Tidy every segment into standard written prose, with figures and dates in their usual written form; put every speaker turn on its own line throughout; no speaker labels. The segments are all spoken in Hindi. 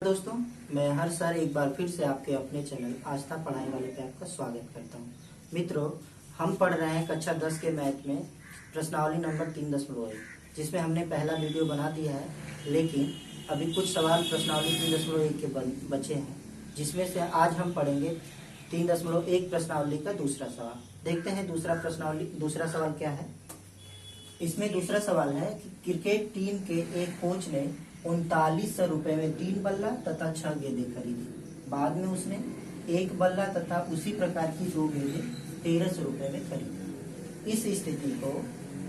दोस्तों, मैं हर साल एक बार फिर से आपके अपने चैनल आस्था पढ़ाई वाले पे आपका स्वागत करता हूं। मित्रों, हम पढ़ रहे हैं कक्षा 10 के मैथ में प्रश्नावली नंबर 3.1, जिसमें हमने पहला वीडियो बना दिया है, लेकिन अभी कुछ सवाल प्रश्नावली 3.1 के बचे हैं, जिसमें से आज हम पढ़ेंगे 3.1 प्रश्नावली का दूसरा सवाल। देखते हैं दूसरा सवाल क्या है। इसमें दूसरा सवाल है कि क्रिकेट टीम के एक कोच ने 3900 रुपए में 3 बल्ला तथा 6 गेंदें खरीदी। बाद में उसने एक बल्ला तथा उसी प्रकार की 2 गेंदें 1300 रुपए में खरीदी। इस स्थिति को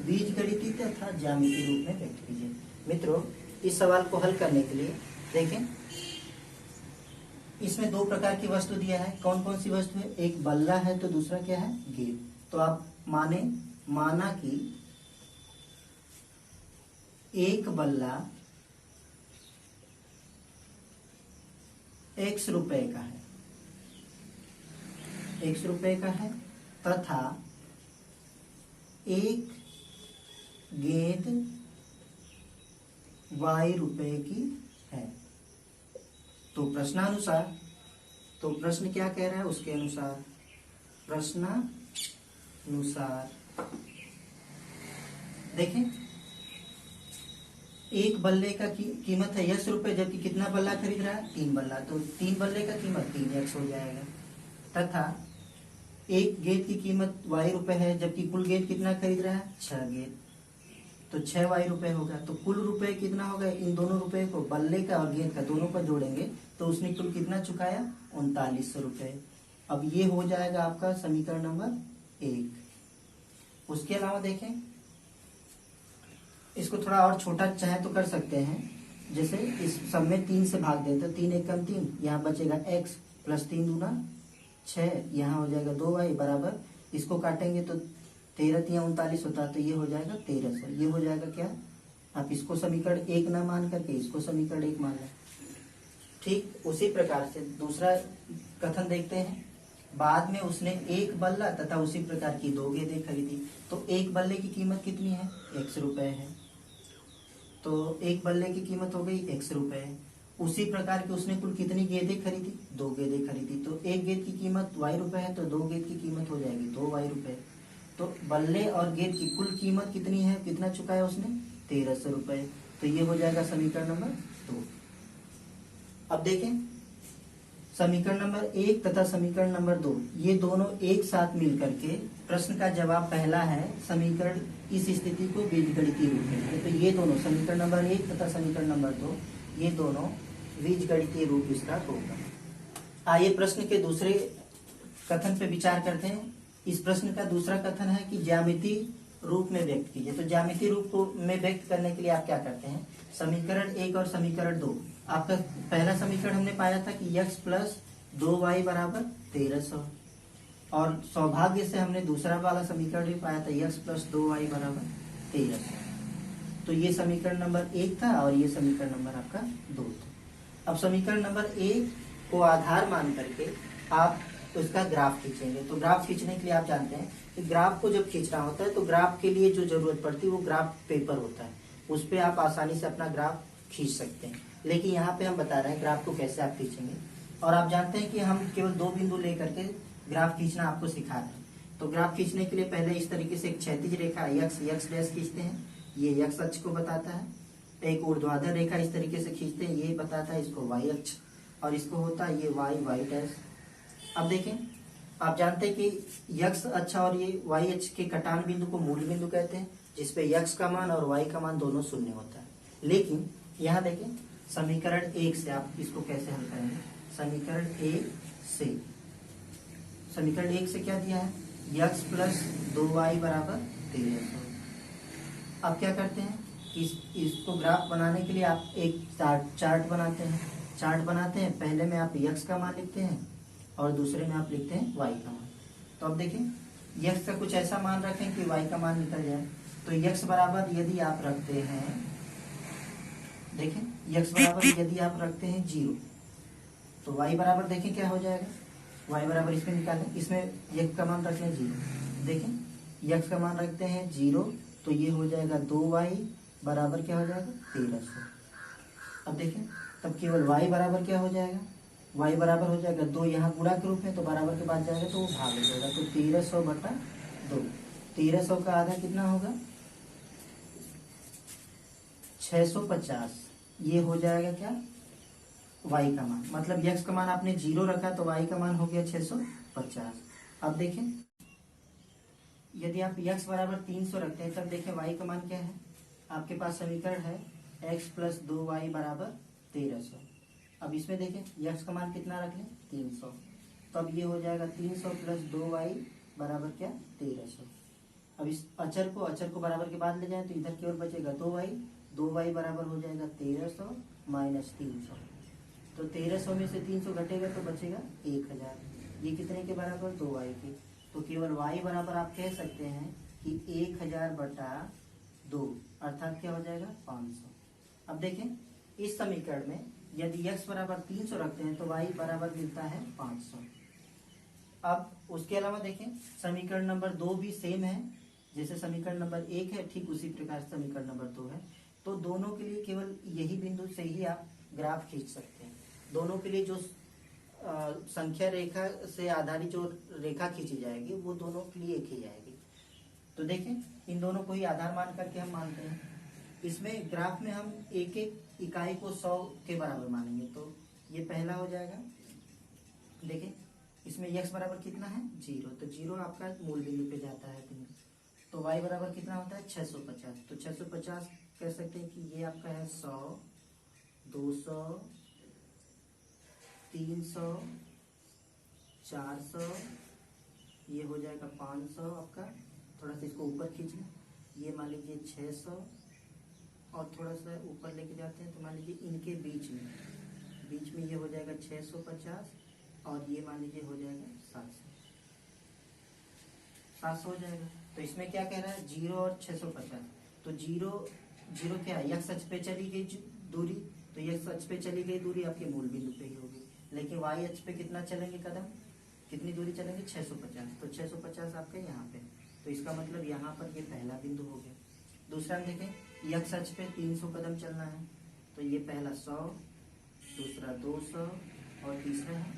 बीजगणितीय तथा ज्यामितीय रूप में व्यक्त कीजिए। मित्रों, इस सवाल को हल करने के लिए देखें, इसमें 2 प्रकार की वस्तु दिया है। कौन कौन सी वस्तु है? एक बल्ला है तो दूसरा क्या है? गेंद। तो आप माना कि एक बल्ला x रुपए का है, x रुपए का है तथा एक गेंद y रुपए की है। तो प्रश्नानुसार, तो प्रश्न क्या कह रहा है उसके अनुसार, प्रश्नानुसार देखें, एक बल्ले का कीमत है 10 रुपए, जबकि कितना बल्ला खरीद रहा है? 3 बल्ला। तो 3 बल्ले का कीमत 3x हो जाएगा। तथा एक गेंद की कीमत y रुपए है, जबकि कुल गेंद कितना खरीद रहा है? 6 गेंद। तो 6y रुपए होगा। तो कुल रुपए कितना होगा? इन दोनों रुपए को, बल्ले का और गेंद का, दोनों का जोड़ेंगे तो उसने कुल कितना चुकाया? 3900 रुपए। अब ये हो जाएगा आपका समीकरण नंबर 1। उसके अलावा देखें, इसको थोड़ा और छोटा चाहे तो कर सकते हैं। जैसे इस सब में 3 से भाग दें तो 3 एकम 3, यहाँ बचेगा x प्लस 3 दूना 6, यहाँ हो जाएगा 2y बराबर, इसको काटेंगे तो 13 तिया 39 होता है, तो ये हो जाएगा 1300। ये हो जाएगा क्या? आप इसको समीकरण 1 ना मान करके इसको समीकरण 1 मान लें। ठीक उसी प्रकार से दूसरा कथन देखते हैं। बाद में उसने एक बल्ला तथा उसी प्रकार की 2 गेंदें खरीदी। तो एक बल्ले की कीमत कितनी है? x रुपए है। तो एक बल्ले की कीमत हो गई x रुपए। उसी प्रकार की उसने कुल कितनी गेंदें खरीदी? 2 गेंदें खरीदी। तो एक गेंद की कीमत y रुपए है, तो 2 गेंद की कीमत हो जाएगी 2y रुपए। तो बल्ले और गेंद की कुल कीमत कितनी है? कितना चुकाया उसने? 1300 रुपए। तो ये हो जाएगा समीकरण नंबर 2। अब देखें, समीकरण नंबर 1 तथा समीकरण नंबर 2, ये दोनों एक साथ मिल करके प्रश्न का जवाब पहला है। समीकरण इस स्थिति को बीजगणितीय रूप में है। तो ये दोनों समीकरण नंबर 1 तथा समीकरण नंबर 2, ये दोनों बीजगणितीय रूप इसका होगा। आइए प्रश्न के दूसरे कथन पे विचार करते हैं। इस प्रश्न का दूसरा कथन है कि ज्यामितीय रूप में व्यक्त कीजिए। तो ज्यामितीय रूप को में व्यक्त करने के लिए आप क्या करते हैं? समीकरण 1 और समीकरण 2, आपका पहला समीकरण हमने पाया था कि x प्लस 2y बराबर 1300, और सौभाग्य से हमने दूसरा वाला समीकरण भी पाया था, x प्लस 2y बराबर 1300। तो ये समीकरण नंबर 1 था और ये समीकरण नंबर आपका 2 था। अब समीकरण नंबर 1 को आधार मान करके आप उसका ग्राफ खींचेंगे। तो ग्राफ खींचने के लिए आप जानते हैं कि ग्राफ को जब खींचना होता है तो ग्राफ के लिए जो जरूरत पड़ती है वो ग्राफ पेपर होता है, उस पर आप आसानी से अपना ग्राफ खींच सकते हैं। लेकिन यहाँ पे हम बता रहे हैं ग्राफ को कैसे आप खींचेंगे। और आप जानते हैं कि हम केवल 2 बिंदु लेकर के ग्राफ खींचना आपको सिखा रहे हैं। तो ग्राफ खींचने के लिए पहले इस तरीके से एक क्षैतिज रेखा x डैश खींचते हैं, ये x अक्ष को बताता है। एक ऊर्ध्वाधर रेखा इस तरीके से खींचते हैं, ये बताता है इसको y अक्ष, और इसको होता है ये y डैश। अब देखें, आप जानते हैं कि x अक्ष और ये y अक्ष के कटान बिंदु को मूल बिंदु कहते हैं, जिसपे x का मान और y का मान दोनों शून्य होता है। लेकिन यहाँ देखें, समीकरण 1 से आप इसको कैसे हल करेंगे? समीकरण 1 से क्या दिया है? x प्लस 2y बराबर 1300। अब क्या करते हैं? इसको ग्राफ बनाने के लिए आप एक चार्ट बनाते हैं। पहले में आप x का मान लिखते हैं और दूसरे में आप लिखते हैं y का मान। तो अब देखें, x का कुछ ऐसा मान रखें कि y का मान निकल जाए। तो x बराबर यदि आप रखते हैं, देखें, x बराबर यदि आप रखते हैं 0, तो y बराबर देखें क्या हो जाएगा? y बराबर इसमें निकालें, इसमें x का मान रखते हैं 0। देखें, x का मान रखते हैं 0, तो ये हो जाएगा 2y बराबर क्या हो जाएगा? 1300। अब देखें, तब केवल y बराबर क्या हो जाएगा, y बराबर हो जाएगा 2, यहाँ गुणा के रूप में तो बराबर के बाद जाएगा तो वो भाग हो जाएगा। तो 1300 बटा 2, 1300 का आधा कितना होगा 650, ये हो जाएगा क्या y का मान, मतलब x का मान आपने 0 रखा तो y का मान हो गया 650। अब देखें यदि आप x बराबर 300 रखते हैं तब देखें y का मान क्या है, आपके पास समीकरण है x प्लस 2y बराबर 1300। अब इसमें देखें x का मान कितना रख लें 300, तब ये हो जाएगा 300 प्लस 2y बराबर क्या 1300। अब इस अचर को बराबर के बाद ले जाएं तो इधर केवल बचेगा 2y बराबर हो जाएगा 1300 माइनस 300। तो 1300 में से 300 घटेगा तो बचेगा 1000, ये कितने के बराबर 2y के। तो केवल y बराबर आप कह सकते हैं कि 1000 बटा 2 अर्थात क्या हो जाएगा 500। अब देखें इस समीकरण में यदि x बराबर 300 रखते हैं तो y बराबर मिलता है 500। अब उसके अलावा देखें समीकरण नंबर 2 भी सेम है, जैसे समीकरण नंबर 1 है ठीक उसी प्रकार समीकरण नंबर 2 है। तो दोनों के लिए केवल यही बिंदु से ही आप ग्राफ खींच सकते हैं। दोनों के लिए जो संख्या रेखा से आधारित जो रेखा खींची जाएगी वो दोनों के लिए एक ही जाएगी। तो देखें इन दोनों को ही आधार मान करके हम मानते हैं। इसमें ग्राफ में हम एक एक इकाई को 100 के बराबर मानेंगे। तो ये पहला हो जाएगा, देखें इसमें x बराबर कितना है 0, तो 0 आपका मूल बिंदु पे जाता है बिंदु। तो y बराबर कितना होता है 650, तो 650 कह सकते हैं कि ये आपका है 100, 200, 300, 400, ये हो जाएगा 500 आपका। थोड़ा सा इसको ऊपर खींचिए, ये मान लीजिए 600 और थोड़ा सा ऊपर लेके जाते हैं तो मान लीजिए इनके बीच में ये हो जाएगा 650 और ये मान लीजिए हो जाएगा 700 हो जाएगा। तो इसमें क्या कह रहा है 0 और 650, तो 0 क्या है x अक्ष पे चली गई दूरी, तो x अक्ष पे चली गई दूरी आपके मूल बिंदु पे ही होगी। लेकिन y अक्ष पे कितना चलेंगे कदम, कितनी दूरी चलेंगे 650, तो 650 आपके यहाँ पे, तो इसका मतलब यहाँ पर ये पहला बिंदु हो गया। दूसरा देखें x अक्ष पे 300 कदम चलना है, तो ये पहला 100, दूसरा 200 और तीसरा है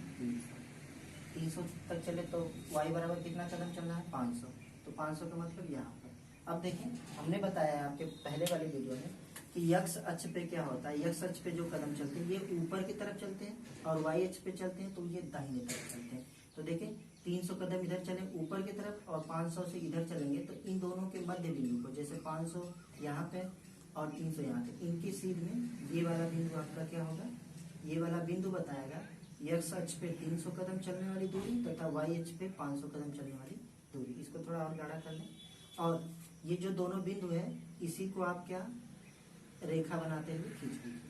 300 तक चले तो y बराबर कितना कदम चलना है 500, तो 500 का मतलब यहाँ पर। अब देखें हमने बताया है आपके पहले वाले वीडियो में कि x अक्ष पे क्या होता है, x अक्ष पे जो कदम चलते हैं ये ऊपर की तरफ चलते हैं और y अक्ष पे चलते हैं तो ये दाहिने तरफ चलते हैं। तो देखें 300 कदम इधर चले ऊपर की तरफ और 500 से इधर चलेंगे तो इन दोनों के मध्य बिंदु को, जैसे 500 यहाँ पे और 300 यहाँ पे, इनकी सीध में ये वाला बिंदु आपका क्या होगा, ये वाला बिंदु बताएगा x अक्ष पे 300 कदम चलने वाली दूरी तथा y अक्ष पे 500 कदम चलने वाली दूरी। इसको थोड़ा और गाढ़ा कर लें और ये जो दोनों बिंदु है इसी को आप क्या रेखा बनाते हुए खींच लीजिए,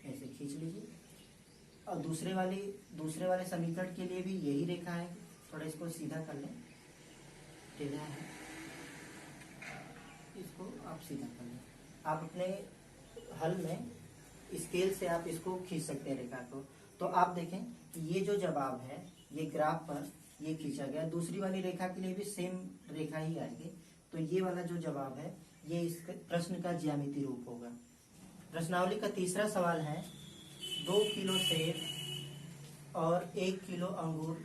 ऐसे खींच लीजिए। और दूसरे वाले समीकरण के लिए भी यही रेखा है, थोड़ा इसको सीधा कर लें, टेढ़ा है इसको आप सीधा कर लें। आप अपने हल में स्केल से आप इसको खींच सकते हैं रेखा को। तो आप देखें कि ये जो जवाब है ये ग्राफ पर ये खींचा गया, दूसरी वाली रेखा के लिए भी सेम रेखा ही आएगी। तो ये वाला जो जवाब है ये इस प्रश्न का ज्यामितीय रूप होगा। प्रश्नावली का तीसरा सवाल है 2 किलो सेब और 1 किलो अंगूर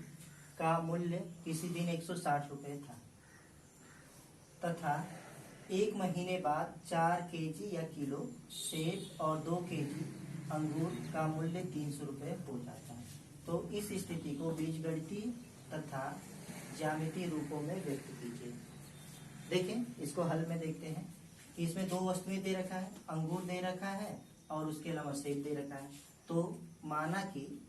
का मूल्य किसी दिन 160 रुपए था तथा 1 महीने बाद 4 केजी या किलो सेब और 2 केजी अंगूर का मूल्य 300 रुपए हो जाता है। तो इस स्थिति को बीजगणितीय तथा ज्यामितीय रूपों में व्यक्त कीजिए। देखें इसको हल में देखते हैं कि इसमें 2 वस्तुएं दे रखा है, अंगूर दे रखा है और उसके अलावा सेब दे रखा है। तो माना कि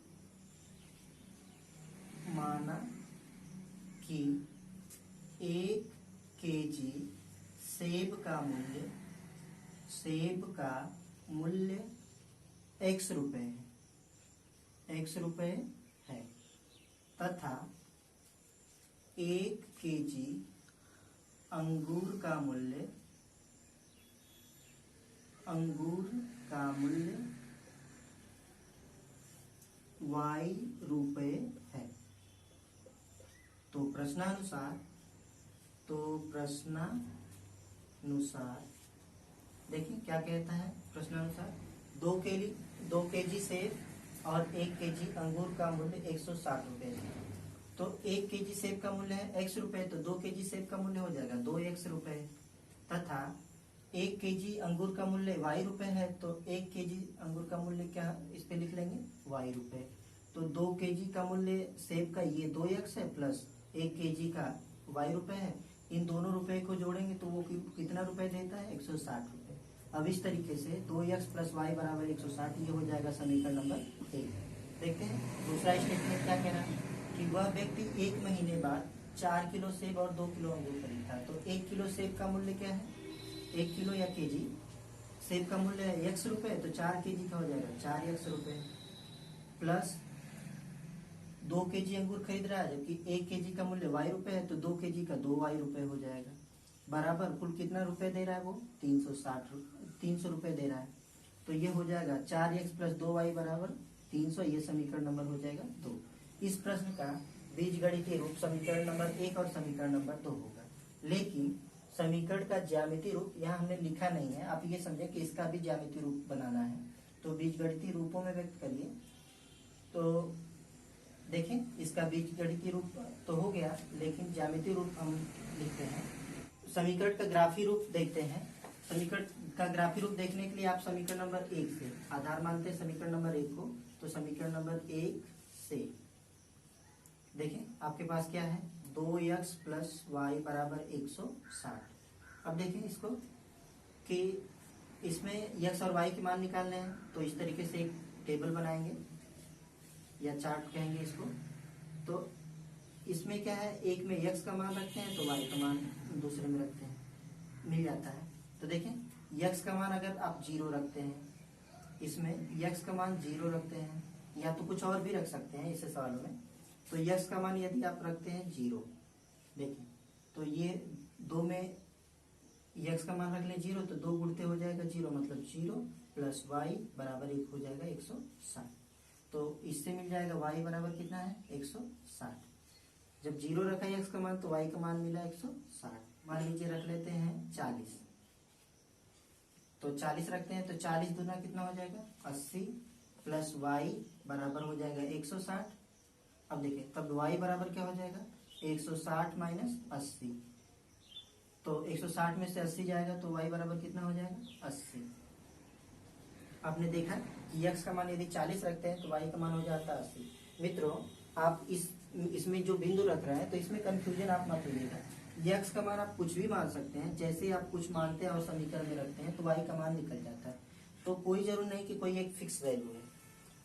1 केजी सेब का मूल्य x रुपए है तथा 1 केजी अंगूर का मूल्य y रुपए है। तो प्रश्नानुसार देखिए क्या कहता है प्रश्नानुसार, 2 2 केजी सेब और 1 केजी अंगूर का मूल्य 160 रुपए है। तो 1 केजी सेब का मूल्य है x रुपए, तो 2 केजी सेब का मूल्य हो जाएगा 2x रुपए, तथा 1 केजी अंगूर का मूल्य y रुपए है, तो 1 केजी अंगूर का मूल्य क्या इस पे लिख लेंगे y रुपए। तो 2 केजी का मूल्य सेब का ये 2x है प्लस 1 केजी का y रुपए है, इन दोनों रुपए को जोड़ेंगे तो वो कितना रुपए देता है 160 रुपए। अब इस तरीके से 2x प्लस वाई बराबर 160, ये हो जाएगा समीकरण नंबर 1। देखते हैं दूसरा स्टेटमेंट क्या कह रहा है कि वह व्यक्ति 1 महीने बाद 4 किलो सेब और 2 किलो अंगूर खरीदता। तो 1 किलो सेब का मूल्य क्या है, 1 किलो या केजी सेब का मूल्य है x रुपए, तो 4 केजी का हो जाएगा 4x रुपए, प्लस 2 केजी अंगूर खरीद रहा है, जबकि 1 केजी का मूल्य y रुपए है, तो 2 केजी का 2y रुपए हो जाएगा, बराबर कुल कितना रुपए दे रहा है वो 300 रुपए दे रहा है। तो ये हो जाएगा 4x प्लस 2y बराबर 300, ये समीकरण नंबर हो जाएगा 2। इस प्रश्न का बीजगणितीय रूप समीकरण नंबर 1 और समीकरण नंबर 2 होगा, लेकिन समीकरण का ज्यामितीय रूप यहाँ हमने लिखा नहीं है। आप ये समझे कि इसका भी ज्यामितीय रूप बनाना है, तो बीजगणितीय रूपों में व्यक्त करिए। तो देखें इसका बीजगणितीय रूप तो हो गया, लेकिन ज्यामितीय रूप हम लिखते हैं। समीकरण का ग्राफी रूप देखते हैं। समीकरण का ग्राफी रूप देखने के लिए आप समीकरण नंबर 1 से आधार मानते हैं समीकरण नंबर 1 को, तो समीकरण नंबर 1 से देखें आपके पास क्या है 2x प्लस वाई बराबर 160। अब देखें इसको कि इसमें x और y के मान निकालने हैं, तो इस तरीके से एक टेबल बनाएंगे या चार्ट कहेंगे इसको। तो इसमें क्या है, एक में x का मान रखते हैं तो y का मान दूसरे में रखते हैं, मिल जाता है। तो देखें x का मान अगर आप 0 रखते हैं, इसमें x का मान 0 रखते हैं, या तो कुछ और भी रख सकते हैं इस सवालों में। तो x का मान यदि आप रखते हैं 0, देखिए तो ये 2 में x का मान रख लें 0, तो 2 गुणते हो जाएगा 0, मतलब 0 प्लस y बराबर 1 हो जाएगा 160। तो इससे मिल जाएगा y बराबर कितना है 160। जब 0 रखा है x का मान, तो y का मान मिला 160। मान लीजिए रख लेते हैं 40, तो 40 रखते हैं, तो 40 दूना कितना हो जाएगा 80 प्लस y बराबर हो जाएगा 160। अब देखिए तब y बराबर क्या हो जाएगा 160 माइनस 80, तो 160 में से 80 जाएगा, तो y बराबर कितना हो जाएगा 80। आपने देखा कि x का मान यदि 40 रखते हैं तो y का मान हो जाता है 80। मित्रों आप इसमें जो बिंदु रख रहे हैं, तो इसमें कंफ्यूजन आप मत होइएगा। x का मान आप कुछ भी मान सकते हैं, जैसे ही आप कुछ मानते हैं और समीकरण में रखते हैं तो y का मान निकल जाता है। तो कोई जरूर नहीं कि कोई एक फिक्स वैल्यू है,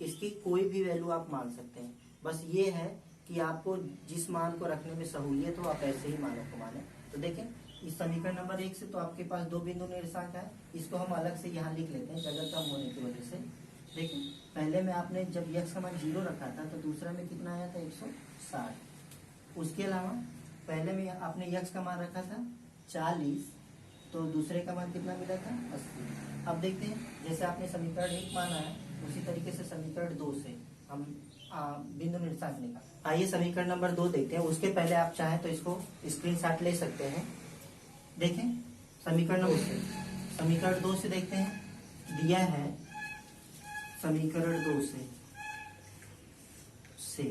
इसकी कोई भी वैल्यू आप मान सकते हैं। बस ये है कि आपको जिस मान को रखने में सहूलियत हो आप ऐसे ही मानों को माने। तो देखें इस समीकरण नंबर 1 से तो आपके पास 2 बिंदु निर्देशांक है, इसको हम अलग से यहाँ लिख लेते हैं जगह कम होने की वजह से। देखिए पहले में आपने जब x का मान 0 रखा था, तो दूसरा में कितना आया था 160। उसके अलावा पहले में आपने x का मान रखा था 40, तो दूसरे का मान कितना मिला था 80। अब देखते हैं जैसे आपने समीकरण 1 माना है, उसी तरीके से समीकरण 2 से हम बिंदु निर्देशांक निकाल। आइए समीकरण नंबर 2 देखते हैं। उसके पहले आप चाहें तो इसको स्क्रीनशॉट ले सकते हैं। देखें समीकरण 2 से देखते हैं, दिया है समीकरण 2 से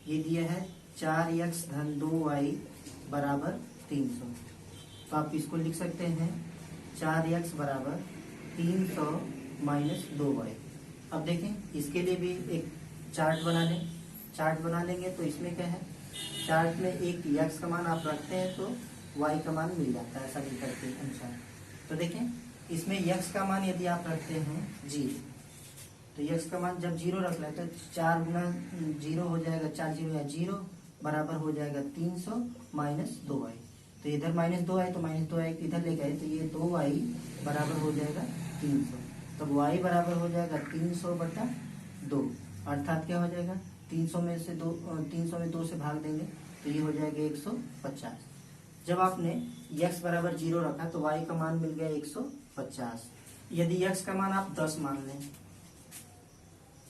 ये दिया है 4x धन 2y बराबर 300। तो आप इसको लिख सकते हैं 4x बराबर 300 माइनस 2y। अब देखें इसके लिए भी एक चार्ट बना लें। चार्ट बना लेंगे तो इसमें क्या है, चार्ट में एक x का मान आप रखते हैं तो y का मान मिल जाता है समीकरण के अनुसार। तो देखें इसमें x का मान यदि आप रखते हैं 0, तो x का मान जब 0 रख लेते तो 4 गुना 0 हो जाएगा, 4 0 या 0 बराबर हो जाएगा 300 माइनस 2y। तो इधर माइनस 2y, तो माइनस 2y इधर ले गए, तो ये 2y बराबर हो जाएगा 300। तब y बराबर हो जाएगा 300/2, अर्थात क्या हो जाएगा 300 में 2 से भाग देंगे तो ये हो जाएगा 150। जब आपने x बराबर 0 रखा तो y का मान मिल गया 150। यदि x का मान आप 10 मान लें,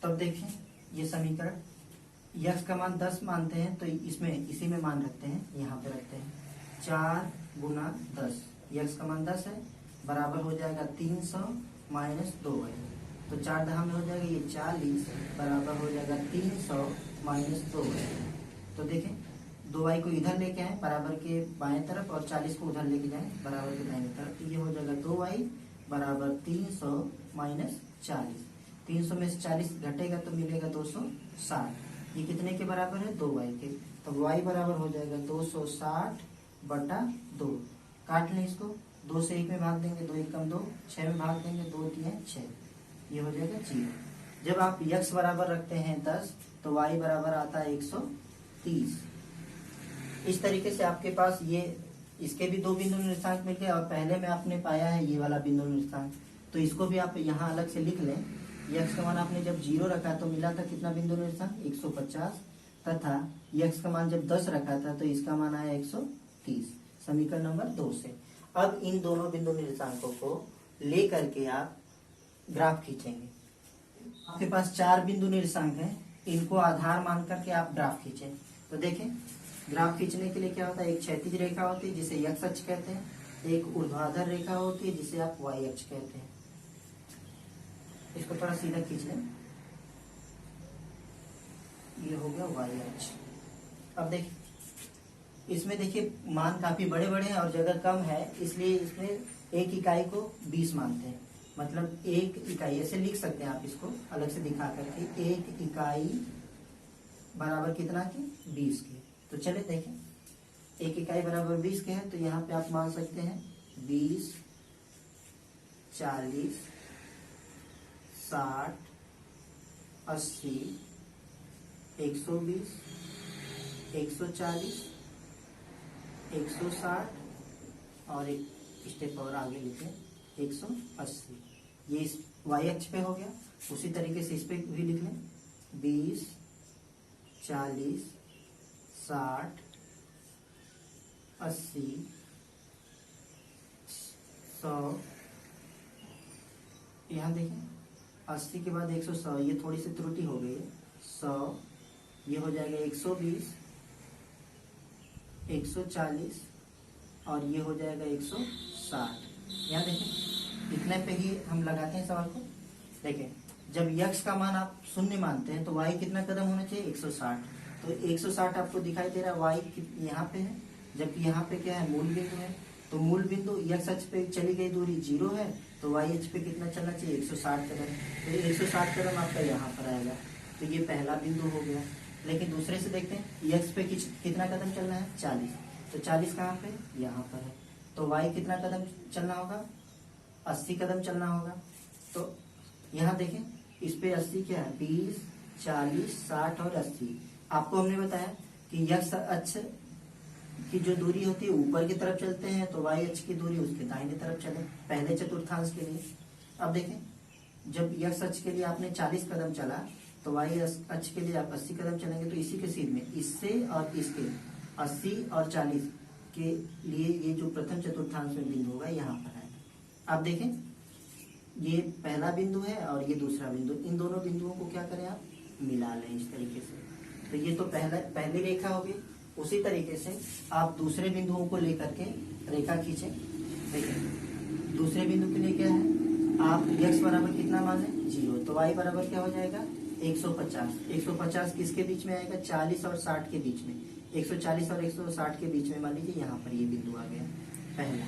तब देखें ये समीकरण x का मान 10 मानते हैं, तो इसमें इसी में मान रखते हैं, यहाँ पे रखते हैं 4 गुना 10, x का मान 10 है, बराबर हो जाएगा 300 माइनस 2y। तो 4 दहा में हो जाएगा ये 40 बराबर हो जाएगा 300 माइनस 2y। तो देखें 2y को इधर लेके आए बराबर के बाएं तरफ और 40 को उधर लेके जाए बराबर के दाहिने तरफ, तो ये हो जाएगा 2y बराबर 300 माइनस 40। 300 में से 40 घटेगा तो मिलेगा 260। ये कितने के बराबर है? 2y के। तो y बराबर हो जाएगा 260/2। काट लें इसको, 2 से 1 में भाग देंगे, 2 एकम 2, 6 में भाग देंगे, 2 तिया 6, ये हो जाएगा 0। जब आप x बराबर रखते हैं 10 तो y बराबर आता है 130। इस तरीके से आपके पास ये इसके भी 2 बिंदु निर्देशांक मिल गए और पहले में आपने पाया है ये वाला बिंदु निर्देशांक, तो इसको भी आप यहाँ अलग से लिख लें। x का मान आपने जब 0 रखा तो मिला था कितना बिंदु निर्देशांक? 150, तथा x का मान जब 10 रखा था तो इसका मान आया 130, समीकरण नंबर 2 से। अब इन दोनों बिंदु निर्देशांकों को ले करके आप ग्राफ खींचेंगे। आपके पास 4 बिंदु निर्देशांक हैं, इनको आधार मान करके आप ग्राफ खींचें। तो देखें ग्राफ खींचने के लिए क्या होता है, एक क्षैतिज रेखा होती है जिसे x अक्ष कहते हैं, एक ऊर्ध्वाधर रेखा होती है जिसे आप y अक्ष कहते हैं। इसको थोड़ा सीधा खींच लें, ये हो गया y अक्ष। अब देखिए इसमें देखिए मान काफी बड़े बड़े हैं और जगह कम है, इसलिए इसमें एक इकाई को 20 मानते हैं। मतलब एक इकाई ऐसे लिख सकते हैं आप इसको अलग से दिखा करके, एक इकाई बराबर कितना की? 20 के। तो चले देखें, एक इकाई बराबर 20 के है, तो यहाँ पे आप मान सकते हैं 20, 40, 60, 80, 120, 140, 160 और एक स्टेप और आगे लिखें 180। ये इस y अक्ष पे हो गया। उसी तरीके से इस पे भी लिख लें 20, 40, 60, 80, 100। यहाँ देखें 80 के बाद 100, ये थोड़ी सी त्रुटि हो गई है, 100, ये हो जाएगा 120, 140 और ये हो जाएगा 160। यहाँ देखें इतने पे ही हम लगाते हैं सवाल को। देखें जब x का मान आप 0 मानते हैं तो y कितना कदम होना चाहिए? 160। तो 160 आपको दिखाई दे रहा है, y यहाँ पे है, जबकि यहाँ पे क्या है? मूल बिंदु है। तो मूल बिंदु x अक्ष पे चली गई दूरी 0 है, तो y अक्ष पे कितना चलना चाहिए? 160 कदम। तो 160 कदम आपका यहाँ पर आएगा। तो ये पहला बिंदु हो गया। लेकिन दूसरे से देखते हैं x पे कितना कदम चलना है? 40। तो 40 कहाँ पे? यहाँ पर है। तो y कितना कदम चलना होगा? 80 कदम चलना होगा। तो यहाँ देखें इस पे 80 क्या है? 20, 40, 60 और 80। आपको हमने बताया कि x अक्ष की जो दूरी होती है ऊपर की तरफ चलते हैं, तो y अक्ष की दूरी उसके दाहिने तरफ चले, पहले चतुर्थांश के लिए। अब देखें जब x अक्ष के लिए आपने 40 कदम चला तो y अक्ष के लिए आप 80 कदम चलेंगे। तो इसी के सीध में इससे और इसके 80 और 40 के लिए ये जो प्रथम चतुर्थांश में बिंदु होगा यहाँ पर आएगा। आप देखें ये पहला बिंदु है और ये दूसरा बिंदु, इन दोनों बिंदुओं को क्या करें आप? मिला लें इस तरीके से। तो ये तो पहली रेखा होगी। उसी तरीके से आप दूसरे बिंदुओं को लेकर के रेखा खींचें। देखिए दूसरे बिंदु के लिए क्या है? आप x बराबर कितना मान लें? 0। तो y बराबर क्या हो जाएगा? 150। 150 किसके बीच में आएगा? 40 और 60 के बीच में। 140 और 160 के बीच में मान लीजिए यहाँ पर ये बिंदु आ गया पहला।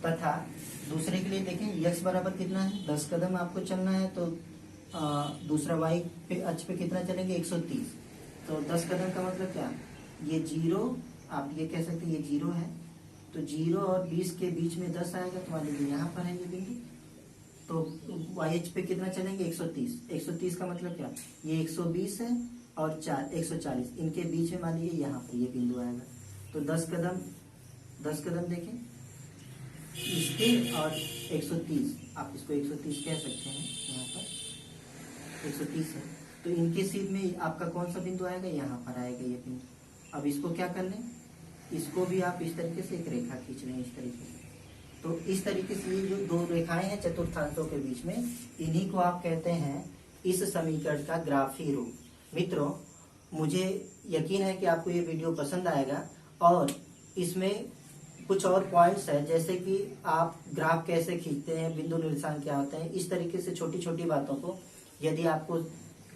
तथा दूसरे के लिए देखें x बराबर कितना है? 10 कदम आपको चलना है, तो दूसरा y पे अक्ष पे कितना चलेंगे? 130। तो 10 कदम का मतलब क्या? ये 0, आप ये कह सकते हैं ये 0 है, तो 0 और 20 के बीच में 10 आएगा, तो मान लीजिए यहाँ पर है ये बिंदु। तो y अक्ष पे कितना चलेंगे? 130। 130 का मतलब क्या? ये 120 है और 140, इनके बीच में मान लीजिए यहाँ पर ये बिंदु आएगा। तो 10 कदम देखें इसके और 130, आप इसको 130 कह सकते हैं, यहाँ पर 130 है। तो इनके सीध में आपका कौन सा बिंदु आएगा? यहाँ पर आएगा ये बिंदु। अब इसको क्या कर लें? इसको भी आप इस तरीके से एक रेखा खींच लें इस तरीके से। तो इस तरीके से ये जो दो रेखाएं हैं चतुर्थांशों के बीच में, इन्हीं को आप कहते हैं इस समीकरण का ग्राफी रूप। मित्रों मुझे यकीन है कि आपको ये वीडियो पसंद आएगा और इसमें कुछ और पॉइंट्स है, जैसे कि आप ग्राफ कैसे खींचते हैं, बिंदु निर्देशांक क्या होते हैं, इस तरीके से छोटी छोटी बातों को यदि आपको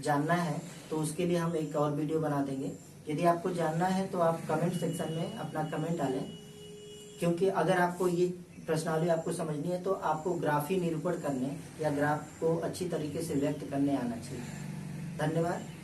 जानना है तो उसके लिए हम एक और वीडियो बना देंगे। यदि आपको जानना है तो आप कमेंट सेक्शन में अपना कमेंट डालें, क्योंकि अगर आपको ये प्रश्नावली आपको समझनी है तो आपको ग्राफी निरूपण करने या ग्राफ को अच्छी तरीके से व्यक्त करने आना चाहिए। धन्यवाद।